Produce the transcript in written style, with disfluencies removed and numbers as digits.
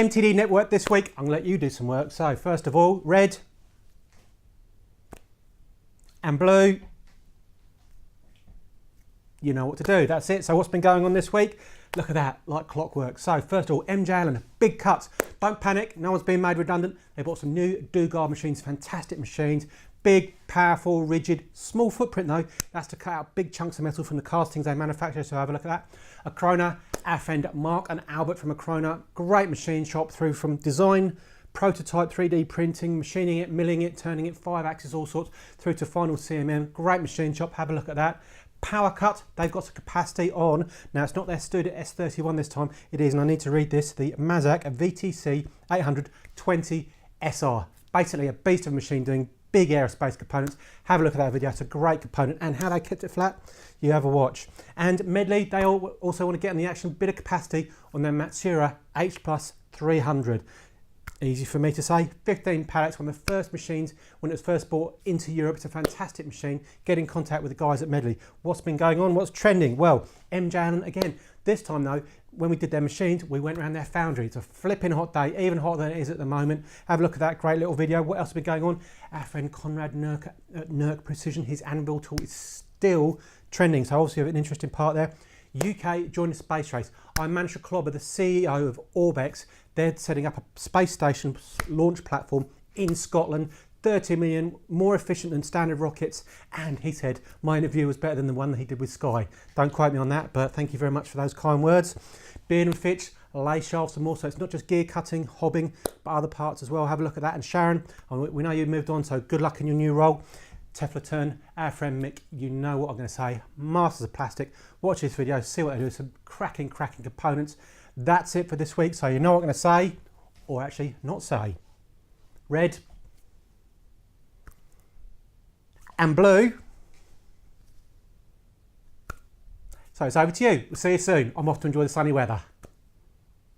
MTD network this week, I'm going to let you do some work. So first of all, red and blue. You know what to do. That's it. So what's been going on this week? Look at that, like clockwork. So first of all, MJ Allen, big cuts. Don't panic, no one's been made redundant. They bought some new do-guard machines, fantastic machines. Big, powerful, rigid, small footprint though. That's to cut out big chunks of metal from the castings they manufacture, so have a look at that. Acrona, our friend Mark and Albert from Acrona, great machine shop through from design, prototype 3D printing, machining it, milling it, turning it, 5-axis, all sorts, through to final CMM. Great machine shop, have a look at that. Power cut, they've got some capacity on. Now it's not their Studio S31 this time, it is, and I need to read this, the Mazak VTC 820 SR. Basically a beast of a machine doing big aerospace components. Have a look at that video, it's a great component. And how they kept it flat, you have a watch. And Medley, they also want to get in the action, bit of capacity on their Matsuura H Plus 300. Easy for me to say, 15 pallets, one of the first machines when it was first brought into Europe. It's a fantastic machine. Get in contact with the guys at Medley. What's been going on? What's trending? Well, MJ Allen again. This time though, when we did their machines, we went around their foundry. It's a flipping hot day, even hotter than it is at the moment. Have a look at that great little video. What else has been going on? Our friend Conrad Nurk at Nurk Precision, his anvil tool is still trending. So obviously an interesting part there. UK joined the space race. I managed to clobber the CEO of Orbex. They're setting up a space station launch platform in Scotland. 30 million, more efficient than standard rockets. And he said, my interview was better than the one that he did with Sky. Don't quote me on that, but thank you very much for those kind words. Beard and Fitch, lay shafts and more. So it's not just gear cutting, hobbing, but other parts as well. Have a look at that. And Sharon, we know you've moved on, so good luck in your new role. Tefla Turn, our friend Mick, you know what I'm going to say. Masters of Plastic. Watch this video, see what they do. Some cracking components. That's it for this week. So you know what I'm going to say, or actually not say. Red and blue. So it's over to you. We'll see you soon. I'm off to enjoy the sunny weather.